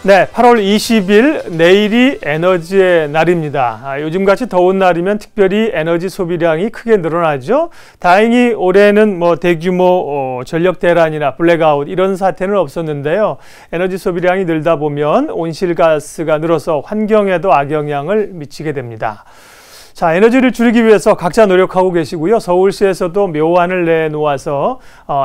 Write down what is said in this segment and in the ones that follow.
네, 8월 20일 내일이 에너지의 날입니다. 요즘같이 더운 날이면 특별히 에너지 소비량이 크게 늘어나죠. 다행히 올해는 대규모 전력 대란이나 블랙아웃 이런 사태는 없었는데요. 에너지 소비량이 늘다 보면 온실가스가 늘어서 환경에도 악영향을 미치게 됩니다. 자, 에너지를 줄이기 위해서 각자 노력하고 계시고요. 서울시에서도 묘안을 내놓아서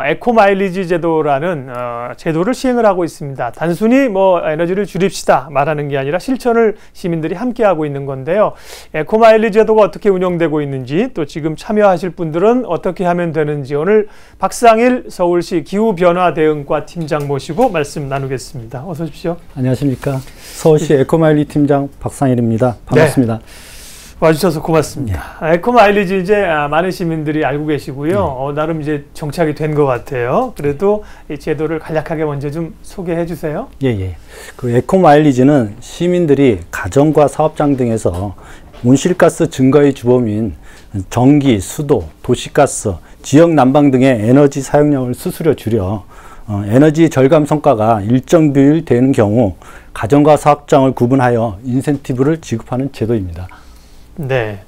에코마일리지 제도라는 제도를 시행을 하고 있습니다. 단순히 에너지를 줄입시다 말하는 게 아니라 실천을 시민들이 함께 하고 있는 건데요. 에코마일리지 제도가 어떻게 운영되고 있는지, 또 지금 참여하실 분들은 어떻게 하면 되는지 오늘 박상일 서울시 기후변화대응과 팀장 모시고 말씀 나누겠습니다. 어서 오십시오. 안녕하십니까. 서울시 에코마일리지 팀장 박상일입니다. 반갑습니다. 네. 와주셔서 고맙습니다. 네. 에코마일리지 이제 많은 시민들이 알고 계시고요. 나름 이제 정착이 된 것 같아요. 그래도 이 제도를 간략하게 먼저 좀 소개해 주세요. 예. 그 에코마일리지는 시민들이 가정과 사업장 등에서 온실가스 증가의 주범인 전기, 수도, 도시가스, 지역 난방 등의 에너지 사용량을 수수료 줄여 에너지 절감 성과가 일정 비율 되는 경우 가정과 사업장을 구분하여 인센티브를 지급하는 제도입니다. 네.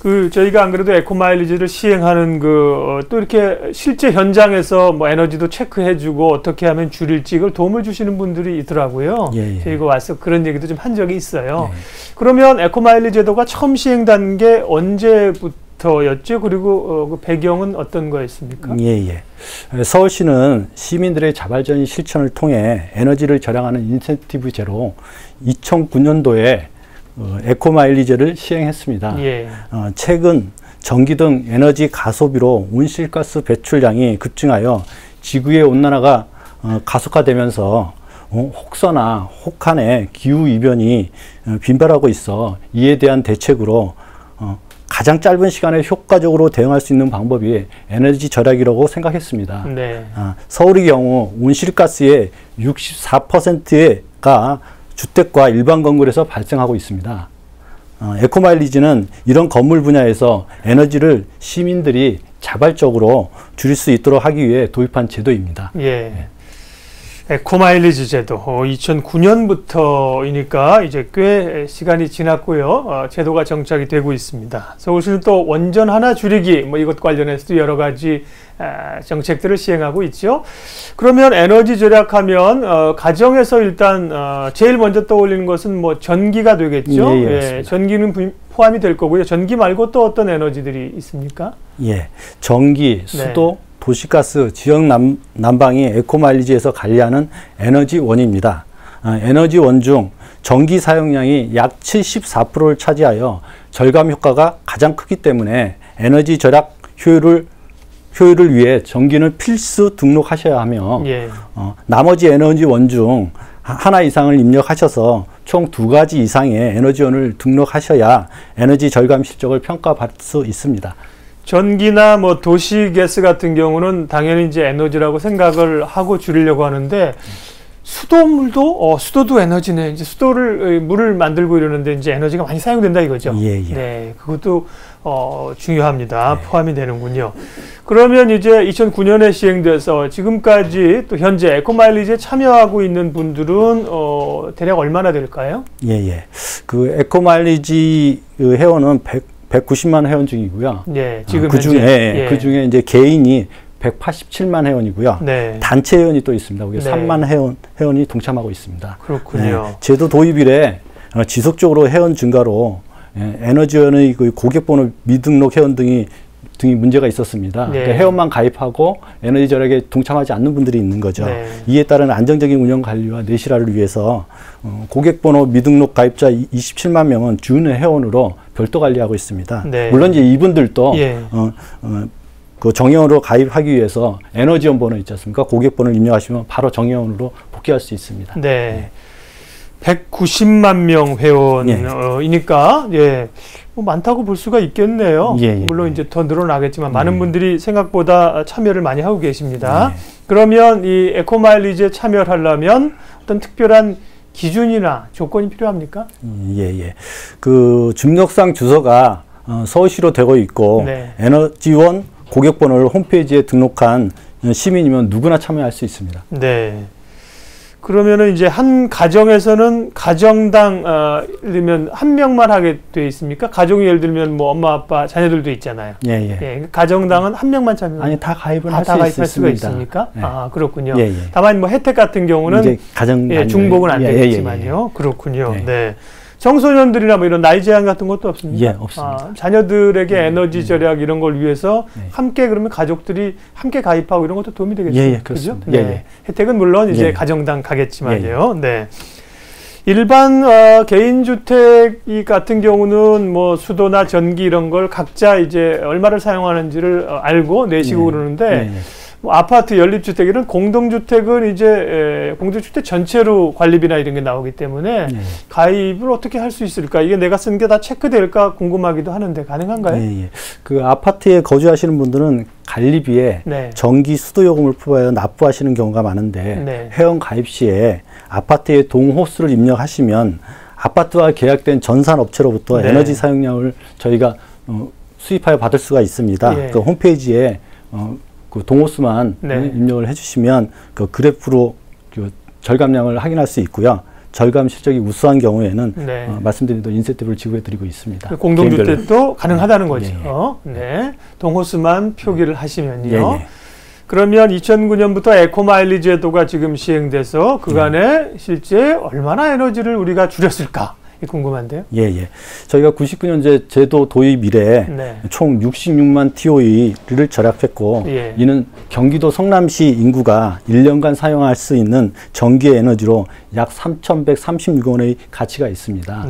저희가 안 그래도 에코마일리지를 시행하는 또 이렇게 실제 현장에서 에너지도 체크해주고 어떻게 하면 줄일지 이걸 도움을 주시는 분들이 있더라고요. 예. 저희가 와서 그런 얘기도 좀 한 적이 있어요. 예. 그러면 에코마일리지 제도가 처음 시행된 게 언제부터였죠? 그리고 그 배경은 어떤 거였습니까? 예. 서울시는 시민들의 자발적인 실천을 통해 에너지를 절약하는 인센티브제로 2009년도에 에코마일리지를 시행했습니다. 예. 최근 전기 등 에너지 가소비로 온실가스 배출량이 급증하여 지구의 온난화가 가속화되면서 혹서나 혹한의 기후이변이 빈발하고 있어 이에 대한 대책으로 가장 짧은 시간에 효과적으로 대응할 수 있는 방법이 에너지 절약이라고 생각했습니다. 네. 서울의 경우 온실가스의 64%가 주택과 일반 건물에서 발생하고 있습니다. 에코마일리지는 이런 건물 분야에서 에너지를 시민들이 자발적으로 줄일 수 있도록 하기 위해 도입한 제도입니다. 예. 에코마일리지 제도 2009년부터이니까 이제 꽤 시간이 지났고요. 제도가 정착이 되고 있습니다. 서울시는 또 원전 하나 줄이기 이것 관련해서도 여러 가지 정책들을 시행하고 있죠. 그러면 에너지 절약하면 가정에서 일단 제일 먼저 떠올리는 것은 전기가 되겠죠. 예. 전기는 포함이 될 거고요. 전기 말고 또 어떤 에너지들이 있습니까? 예, 전기, 수도, 도시가스, 지역 난방이 에코마일리지에서 관리하는 에너지원입니다. 에너지원 중 전기 사용량이 약 74%를 차지하여 절감 효과가 가장 크기 때문에 에너지 절약 효율을 위해 전기는 필수 등록하셔야 하며 나머지 에너지원 중 하나 이상을 입력하셔서 총 2가지 이상의 에너지원을 등록하셔야 에너지 절감 실적을 평가받을 수 있습니다. 전기나 도시가스 같은 경우는 당연히 이제 에너지라고 생각을 하고 줄이려고 하는데 수도도 에너지네. 이제 물을 만들고 이러는데 이제 에너지가 많이 사용된다 이거죠. 예. 네, 그것도 중요합니다. 포함이 되는군요. 그러면 이제 2009년에 시행돼서 지금까지 또 현재 에코마일리지에 참여하고 있는 분들은 대략 얼마나 될까요? 예. 그 에코마일리지 회원은 190만 회원 중이고요. 네, 지금 그중에 이제 개인이 187만 회원이고요. 네. 단체 회원이 또 있습니다. 거기 3만 회원이 동참하고 있습니다. 그렇군요. 제도 도입 이래 지속적으로 회원 증가로 에너지원의 고객번호 미등록 회원 등이 문제가 있었습니다. 그러니까 회원만 가입하고 에너지 절약에 동참하지 않는 분들이 있는 거죠. 이에 따른 안정적인 운영 관리와 내실화를 위해서 고객번호 미등록 가입자 27만 명은 준 회원으로 별도 관리하고 있습니다. 물론 이제 이분들도 그 정회원으로 가입하기 위해서 에너지원 번호 있지 않습니까? 고객번호를 입력하시면 바로 정회원으로 복귀할 수 있습니다. 190만 명 회원이니까 많다고 볼 수가 있겠네요. 물론 이제 더 늘어나겠지만 많은 분들이 생각보다 참여를 많이 하고 계십니다. 그러면 이 에코마일리지에 참여를 하려면 어떤 특별한 기준이나 조건이 필요합니까? 그 중력상 주소가 서울시로 되고 있고 에너지원 고객번호를 홈페이지에 등록한 시민이면 누구나 참여할 수 있습니다. 그러면은 이제 한 가정에서는 가정당 예를 들면 한 명만 하게 돼 있습니까? 가정이 예를 들면 뭐 엄마 아빠 자녀들도 있잖아요. 예. 예, 가정당은 한 명만 참여. 아니 다 가입을 할 수 수가 있습니다. 있습니까? 예. 아 그렇군요. 예. 다만 뭐 혜택 같은 경우는 이제 가정 중복은 안 되겠지만요. 그렇군요. 예. 네. 청소년들이나 뭐 이런 나이 제한 같은 것도 없습니까? 예, 없습니다. 자녀들에게 에너지 절약 이런 걸 위해서 네. 함께 그러면 가족들이 함께 가입하고 이런 것도 도움이 되겠죠. 예, 그렇습니다. 그죠? 네. 혜택은 물론 이제 예. 가정당 가겠지만요. 네. 일반 개인주택 같은 경우는 뭐 수도나 전기 이런 걸 각자 이제 얼마를 사용하는지를 알고 내시고 그러는데 뭐 아파트 연립주택이든 공동주택은 이제 공동주택 전체로 관리비나 이런 게 나오기 때문에 가입을 어떻게 할 수 있을까? 이게 내가 쓴 게 다 체크될까 궁금하기도 하는데 가능한가요? 그 아파트에 거주하시는 분들은 관리비에 전기 수도요금을 포함하여 납부하시는 경우가 많은데 회원 가입 시에 아파트에 동호수를 입력하시면 아파트와 계약된 전산업체로부터 에너지 사용량을 저희가 수입하여 받을 수가 있습니다. 그 홈페이지에 그 동호수만 입력을 해주시면 그 그래프로 그 절감량을 확인할 수 있고요. 절감 실적이 우수한 경우에는 말씀드린 대로 인센티브를 지급해드리고 있습니다. 그 공동주택도 가능하다는 거죠. 네. 동호수만 표기를 하시면요. 그러면 2009년부터 에코마일리지 제도가 지금 시행돼서 그간에 실제 얼마나 에너지를 우리가 줄였을까? 궁금한데요. 저희가 99년제 제도 도입 이래 총 66만 TOE를 절약했고 이는 경기도 성남시 인구가 1년간 사용할 수 있는 전기 에너지로 약 3,136억 원의 가치가 있습니다.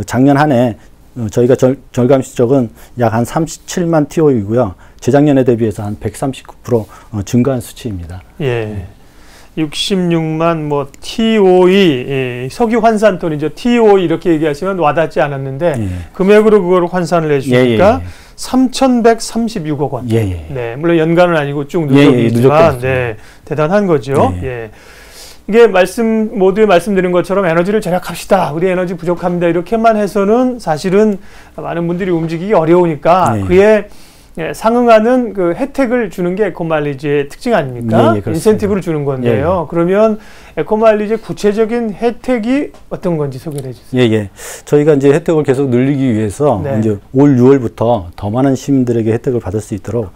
작년 한 해 저희가 절감 실적은 약 한 37만 TOE이고요. 재작년에 대비해서 한 139% 증가한 수치입니다. 66만 뭐 TOE 석유 환산톤이죠. TOE 이렇게 얘기하시면 와닿지 않았는데 금액으로 그걸 환산을 해주니까 3,136억 원. 물론 연간은 아니고 쭉 누적이지만 대단한 거죠. 이게 모두에 말씀드린 것처럼 에너지를 절약합시다. 우리 에너지 부족합니다. 이렇게만 해서는 사실은 많은 분들이 움직이기 어려우니까 그에 상응하는 그 혜택을 주는 게 에코마일리지의 특징 아닙니까? 인센티브를 주는 건데요. 그러면 에코마일리지의 구체적인 혜택이 어떤 건지 소개를 해주세요. 저희가 이제 혜택을 계속 늘리기 위해서 이제 올 6월부터 더 많은 시민들에게 혜택을 받을 수 있도록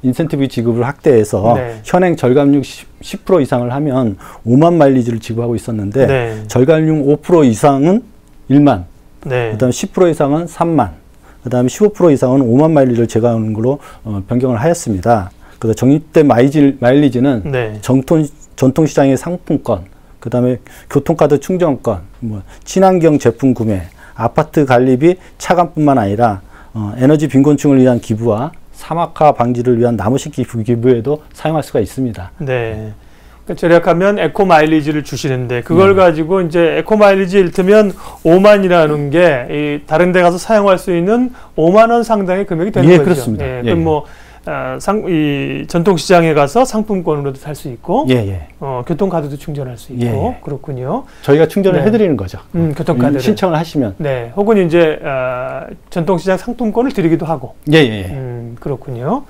인센티브 지급을 확대해서 현행 절감률 10% 이상을 하면 5만 마일리지를 지급하고 있었는데 절감률 5% 이상은 1만, 그다음에 10% 이상은 3만, 그 다음에 15% 이상은 5만 마일리지를 제공하는 걸로 변경을 하였습니다. 그래서 적립된 마일리지는 전통시장의 상품권, 그 다음에 교통카드 충전권, 뭐 친환경 제품 구매, 아파트 관리비 차감뿐만 아니라 에너지 빈곤층을 위한 기부와 사막화 방지를 위한 나무 심기 기부에도 사용할 수가 있습니다. 절약하면 에코 마일리지를 주시는데 그걸 가지고 이제 에코 마일리지 이를테면 5만이라는 게 다른 데 가서 사용할 수 있는 5만 원 상당의 금액이 되는 거죠. 그렇습니다. 그럼 뭐 전통시장에 가서 상품권으로도 살 수 있고 교통카드도 충전할 수 있고 그렇군요. 저희가 충전을 해드리는 거죠. 교통카드를 신청을 하시면. 혹은 이제 전통시장 상품권을 드리기도 하고. 그렇군요.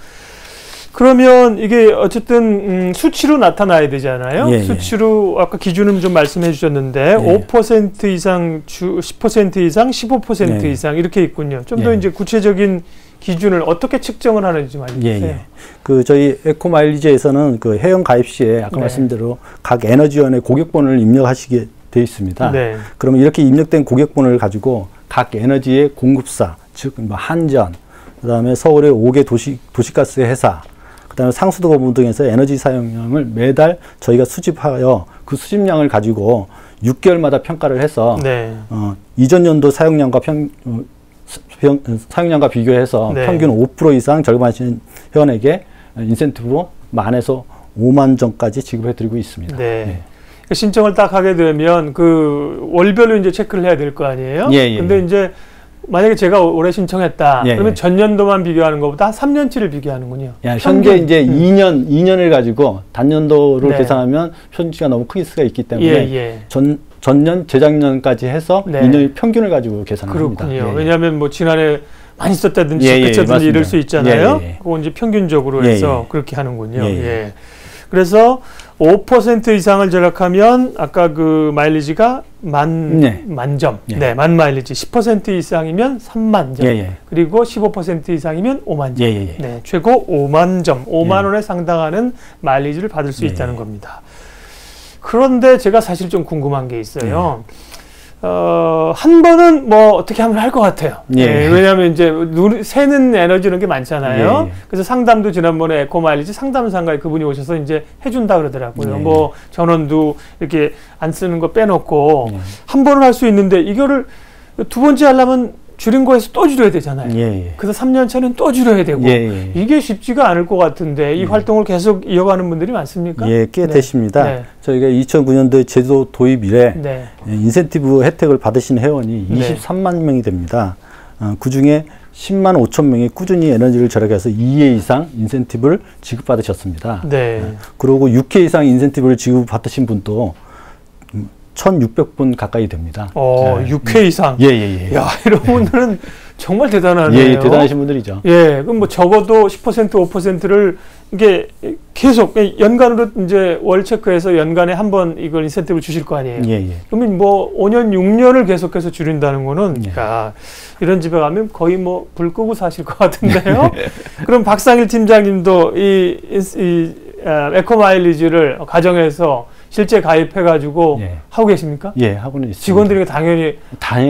그러면 이게 어쨌든 수치로 나타나야 되잖아요. 수치로 아까 기준은 좀 말씀해 주셨는데 5% 이상, 10% 이상, 15% 이상 이렇게 있군요. 좀 더 이제 구체적인 기준을 어떻게 측정을 하는지 좀 알려주세요. 그 저희 에코마일리지에서는 그 회원 가입 시에 아까 말씀대로 각 에너지원의 고객번호를 입력하시게 되어 있습니다. 그러면 이렇게 입력된 고객번호를 가지고 각 에너지의 공급사, 즉 뭐 한전, 그다음에 서울의 5개 도시가스 회사, 그다음에 상수도 거부 등에서 에너지 사용량을 매달 저희가 수집하여 그 수집량을 가지고 6개월마다 평가를 해서 이전 연도 사용량과 사용량과 비교해서 평균 5% 이상 절감하시는 회원에게 인센티브로 10,000에서 5만 정까지 지급해드리고 있습니다. 신청을 딱 하게 되면 그 월별로 이제 체크를 해야 될 거 아니에요? 근데 이제 만약에 제가 올해 신청했다. 그러면 전년도만 비교하는 것보다 3년치를 비교하는군요. 현재 이제 2년을 가지고 단년도를 계산하면 편차가 너무 클 수가 있기 때문에 전년, 재작년까지 해서 2년의 평균을 가지고 계산을 합니다. 왜냐하면 뭐 지난해 많이 썼다든지 그쳤든지 이럴 수 있잖아요. 그거 이제 평균적으로 해서 그렇게 하는군요. 그래서 5% 이상을 절약하면 아까 그 마일리지가 만점. 예. 네, 만 마일리지. 10% 이상이면 3만 점. 예. 그리고 15% 이상이면 5만 점. 예. 네, 최고 5만 점, 5만 원에 상당하는 마일리지를 받을 수 있다는 겁니다. 그런데 제가 사실 좀 궁금한 게 있어요. 한 번은 뭐 어떻게 하면 할 것 같아요. 왜냐하면 이제 새는 에너지 이런 게 많잖아요. 그래서 상담도 지난번에 에코마일리지 상담상가에 그분이 오셔서 이제 해준다 그러더라고요. 뭐 전원도 이렇게 안 쓰는 거 빼놓고 한 번은 할 수 있는데 이거를 두 번째 하려면 줄인 거에서 또 줄여야 되잖아요. 그래서 3년 차는 또 줄여야 되고 이게 쉽지가 않을 것 같은데 이 활동을 계속 이어가는 분들이 많습니까? 예, 꽤 되십니다. 저희가 2009년도에 제도 도입 이래 인센티브 혜택을 받으신 회원이 23만 명이 됩니다. 그중에 10만 5천 명이 꾸준히 에너지를 절약해서 2회 이상 인센티브를 지급받으셨습니다. 그리고 6회 이상 인센티브를 지급받으신 분도 1,600분 가까이 됩니다. 6회 이상. 야, 이런 분들은 정말 대단하네요. 예, 대단하신 분들이죠. 예, 그럼 뭐 적어도 10%, 5%를 이게 계속 연간으로 이제 월 체크해서 연간에 한 번 이걸 인센티브를 주실 거 아니에요. 그러면 뭐 5년, 6년을 계속해서 줄인다는 거는 야, 이런 집에 가면 거의 뭐 불 끄고 사실 것 같은데요. 그럼 박상일 팀장님도 이 에코마일리지를 가정에서 실제 가입해가지고 하고 계십니까? 예, 하고는 있습니다. 직원들이 당연히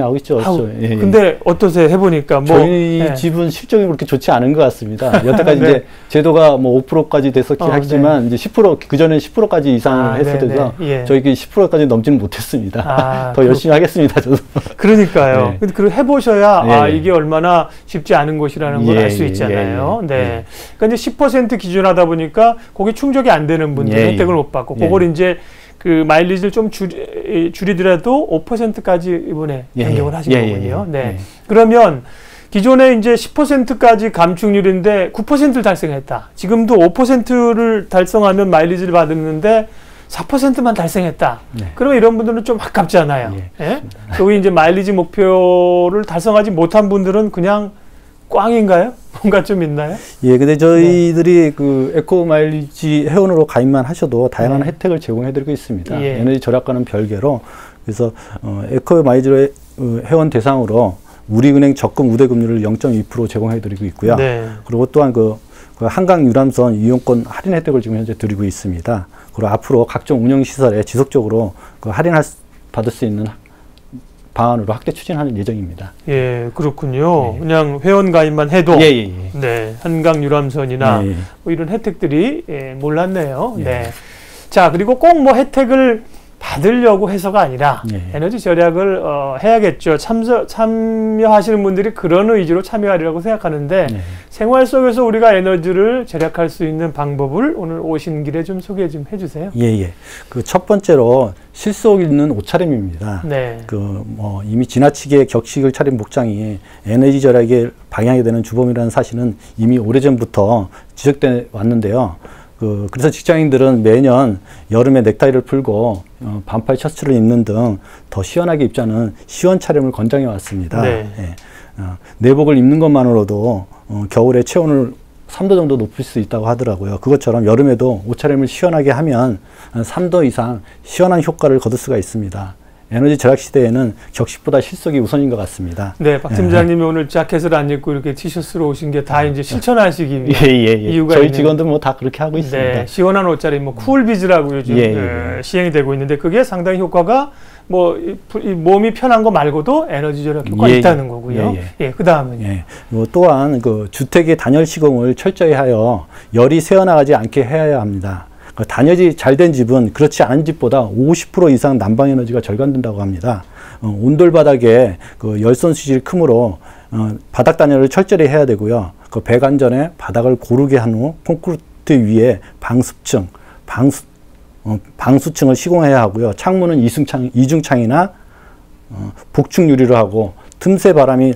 하고 있죠. 근데 어떠세요? 해보니까 뭐 저희 집은 실적이 그렇게 좋지 않은 것 같습니다. 여태까지 이제 제도가 뭐 5%까지 됐었긴 하지만 이제 10% 그 전에 10%까지 이상을 했어도 저희가 10%까지 넘지는 못했습니다. 더 열심히 하겠습니다. 저도. 그러니까요. 근데 그걸 해보셔야 이게 얼마나 쉽지 않은 것이라는 걸 알 수 있잖아요. 그러니까 이제 10% 기준하다 보니까 거기 충족이 안 되는 분들 혜택을 못 받고 그걸 이제 그 마일리지를 좀 줄이더라도 5%까지 이번에 변경을 하신 거군요. 그러면 기존에 이제 10%까지 감축률인데 9%를 달성했다. 지금도 5%를 달성하면 마일리지를 받았는데 4%만 달성했다. 그러면 이런 분들은 좀 아깝잖아요. 그리고 이제 마일리지 목표를 달성하지 못한 분들은 그냥 꽝인가요? 뭔가 좀 있나요? 예, 근데 저희들이 그 에코 마일리지 회원으로 가입만 하셔도 다양한 혜택을 제공해드리고 있습니다. 에너지 절약과는 별개로. 그래서 에코 마일리지 회원 대상으로 우리은행 적금 우대금리를 0.2% 제공해드리고 있고요. 그리고 또한 그 한강 유람선 이용권 할인 혜택을 지금 현재 드리고 있습니다. 그리고 앞으로 각종 운영시설에 지속적으로 그 받을 수 있는 방안으로 확대 추진하는 예정입니다. 예, 그렇군요. 그냥 회원 가입만 해도 네, 한강 유람선이나 뭐 이런 혜택들이 몰랐네요. 자, 그리고 꼭 뭐 혜택을 받으려고 해서가 아니라 에너지 절약을 해야겠죠. 참여하시는 분들이 그런 의지로 참여하리라고 생각하는데 생활 속에서 우리가 에너지를 절약할 수 있는 방법을 오늘 오신 길에 좀 소개 좀 해주세요. 그 첫 번째로 실속 있는 옷차림입니다. 이미 지나치게 격식을 차린 복장이 에너지 절약의 방향이 되는 주범이라는 사실은 이미 오래전부터 지적돼 왔는데요. 그래서 직장인들은 매년 여름에 넥타이를 풀고 반팔 셔츠를 입는 등 더 시원하게 입자는 시원 차림을 권장해 왔습니다. 내복을 입는 것만으로도 겨울에 체온을 3도 정도 높일 수 있다고 하더라고요. 그것처럼 여름에도 옷차림을 시원하게 하면 3도 이상 시원한 효과를 거둘 수가 있습니다. 에너지 절약 시대에는 격식보다 실속이 우선인 것 같습니다. 네, 박 팀장님이 오늘 자켓을 안 입고 이렇게 티셔츠로 오신 게 다 이제 실천하시기 위한 이유가 저희 직원들 뭐 다 그렇게 하고 있습니다. 시원한 옷차림, 뭐 쿨비즈라고 요즘 시행이 되고 있는데 그게 상당히 효과가 뭐 몸이 편한 거 말고도 에너지 절약 효과가 있다는 거고요. 그 다음은요. 또한 그 주택의 단열 시공을 철저히 하여 열이 새어나가지 않게 해야 합니다. 단열이 잘 된 집은 그렇지 않은 집보다 50% 이상 난방 에너지가 절감된다고 합니다. 온돌 바닥에 그 열선 수질이 크므로 바닥 단열을 철저히 해야 되고요. 그 배관 전에 바닥을 고르게 한 후 콘크리트 위에 방수층을 시공해야 하고요. 창문은 이중창이나 복층 유리로 하고 틈새 바람이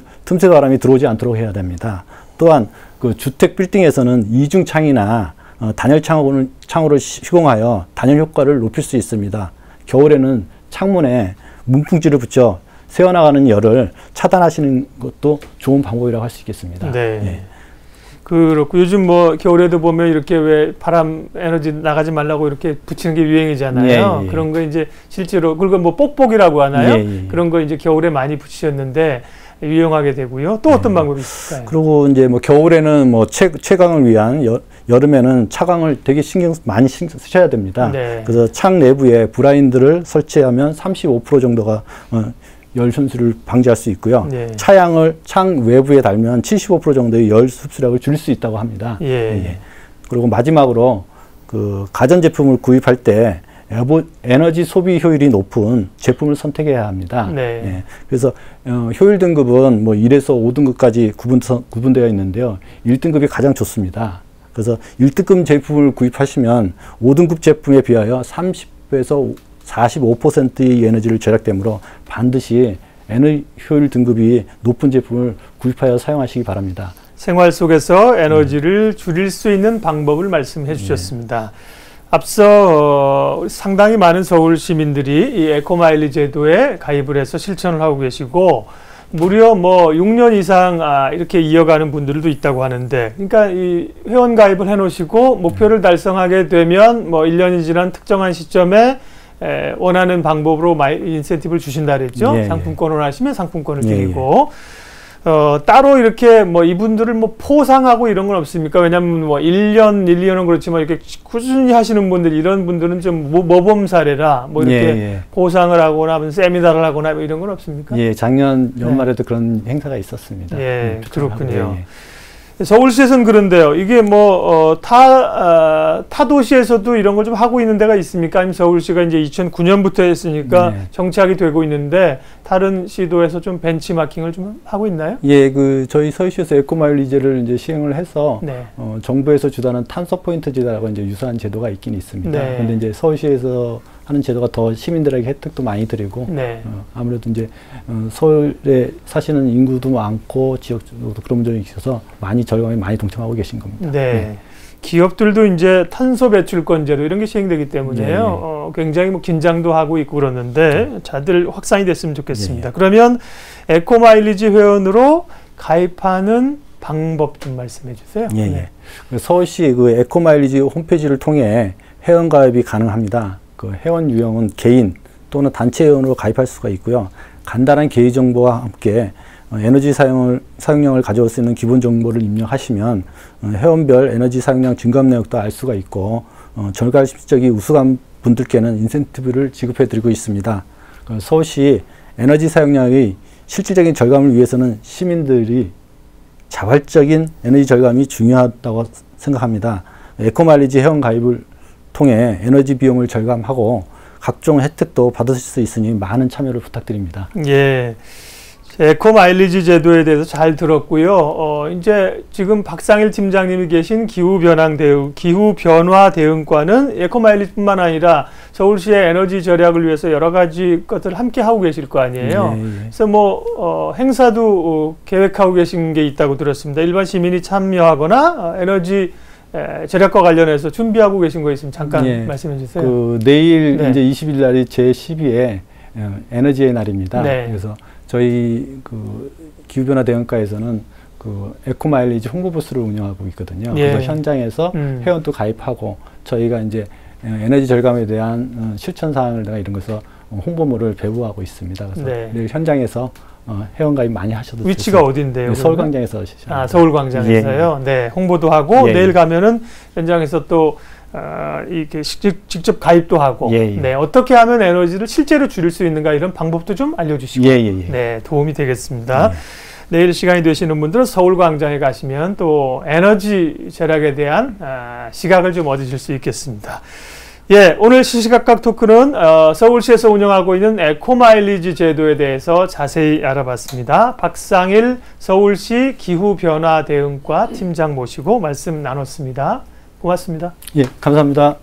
들어오지 않도록 해야 됩니다. 또한 그 주택 빌딩에서는 이중창이나 단열 창호를 시공하여 단열 효과를 높일 수 있습니다. 겨울에는 창문에 문풍지를 붙여 새어나가는 열을 차단하시는 것도 좋은 방법이라고 할 수 있겠습니다. 그렇고 요즘 뭐 겨울에도 보면 이렇게 왜 바람 에너지 나가지 말라고 이렇게 붙이는 게 유행이잖아요. 예, 예. 그런 거 이제 실제로 그걸 뭐 뽁뽁이라고 하나요? 예, 예. 그런 거 이제 겨울에 많이 붙이셨는데 유용하게 되고요. 또 어떤 방법이 있을까요? 그리고 이제 뭐 겨울에는 뭐 채광을 위한 여름에는 차광을 되게 많이 신경 쓰셔야 됩니다. 네. 그래서 창 내부에 블라인드를 설치하면 35% 정도가 열 손실을 방지할 수 있고요. 네. 차양을 창 외부에 달면 75% 정도의 열 흡수력을 줄일 수 있다고 합니다. 예. 예. 그리고 마지막으로 그 가전제품을 구입할 때 에너지 소비 효율이 높은 제품을 선택해야 합니다. 네. 예. 그래서 효율 등급은 뭐 1에서 5등급까지 구분되어 있는데요. 1등급이 가장 좋습니다. 그래서 1등급 제품을 구입하시면 5등급 제품에 비하여 30에서 45%의 에너지를 절약되므로 반드시 에너지 효율 등급이 높은 제품을 구입하여 사용하시기 바랍니다. 생활 속에서 에너지를 줄일 수 있는 방법을 말씀해 주셨습니다. 앞서 상당히 많은 서울 시민들이 이 에코마일리 제도에 가입을 해서 실천을 하고 계시고 무려 뭐 6년 이상 이렇게 이어가는 분들도 있다고 하는데, 그러니까 이 회원 가입을 해 놓으시고 목표를 달성하게 되면 뭐 1년이 지난 특정한 시점에 원하는 방법으로 인센티브를 주신다 그랬죠. 예, 상품권을 하시면 상품권을 예, 드리고 따로 이렇게 뭐 이분들을 뭐 포상하고 이런 건 없습니까? 왜냐하면 뭐 1년은 그렇지만 이렇게 꾸준히 하시는 분들, 이런 분들은 좀 모범 사례라 뭐 이렇게 포상을 하거나 세미나를 하거나 이런 건 없습니까? 예, 작년 연말에도 그런 행사가 있었습니다. 예, 그렇군요. 서울시에서는 그런데요. 이게 뭐 타 도시에서도 이런 걸 좀 하고 있는 데가 있습니까? 아니면 서울시가 이제 2009년부터 했으니까 정착이 되고 있는데 다른 시도에서 좀 벤치마킹을 좀 하고 있나요? 예, 저희 서울시에서 에코마일리제를 이제 시행을 해서 네. 정부에서 주다는 탄소 포인트 제도라고 이제 유사한 제도가 있긴 있습니다. 네. 근데 이제 서울시에서 하는 제도가 더 시민들에게 혜택도 많이 드리고 네. 아무래도 이제 서울에 사시는 인구도 많고 지역적으로 그런 분들이 있어서 많이 절감에 많이 동참하고 계신 겁니다. 네. 기업들도 이제 탄소 배출권제로 이런 게 시행되기 때문에요. 굉장히 뭐 긴장도 하고 있고 그러는데 다들 확산이 됐으면 좋겠습니다. 그러면 에코마일리지 회원으로 가입하는 방법 좀 말씀해 주세요. 네. 서울시 그 에코마일리지 홈페이지를 통해 회원 가입이 가능합니다. 그 회원 유형은 개인 또는 단체 회원으로 가입할 수가 있고요. 간단한 개인 정보와 함께 에너지 사용량을 가져올 수 있는 기본 정보를 입력하시면 회원별 에너지 사용량 증감 내역도 알 수가 있고 절감 실적이 우수한 분들께는 인센티브를 지급해 드리고 있습니다. 서울시 에너지 사용량의 실질적인 절감을 위해서는 시민들이 자발적인 에너지 절감이 중요하다고 생각합니다. 에코마일리지 회원 가입을 통해 에너지 비용을 절감하고 각종 혜택도 받으실 수 있으니 많은 참여를 부탁드립니다. 예. 에코마일리지 제도에 대해서 잘 들었고요. 이제 지금 박상일 팀장님이 계신 기후변화 대응과는 에코마일리지뿐만 아니라 서울시의 에너지 절약을 위해서 여러 가지 것들을 함께 하고 계실 거 아니에요. 그래서 뭐 행사도 계획하고 계신 게 있다고 들었습니다. 일반 시민이 참여하거나 에너지 절약과 관련해서 준비하고 계신 거 있으면 잠깐 말씀해 주세요. 내일 이제 20일 날이 제12회 에너지의 날입니다. 그래서 저희 기후변화 대응과에서는 에코마일리지 홍보부스를 운영하고 있거든요. 그래서 현장에서 회원도 가입하고 저희가 이제 에너지 절감에 대한 실천 사항을 이런 것을 홍보물을 배부하고 있습니다. 그래서 내일 현장에서 회원 가입 많이 하셔도 위치가 좋겠어요. 어딘데요? 서울광장에서 서울광장에서요. 네, 홍보도 하고 내일 가면은 현장에서 또 이렇게 직접 가입도 하고 네, 어떻게 하면 에너지를 실제로 줄일 수 있는가 이런 방법도 좀 알려주시고 네, 도움이 되겠습니다. 내일 시간이 되시는 분들은 서울광장에 가시면 또 에너지 절약에 대한 시각을 좀 얻으실 수 있겠습니다. 예, 오늘 시시각각 토크는 서울시에서 운영하고 있는 에코마일리지 제도에 대해서 자세히 알아봤습니다. 박상일 서울시 기후변화 대응과 팀장 모시고 말씀 나눴습니다. 고맙습니다. 예, 감사합니다.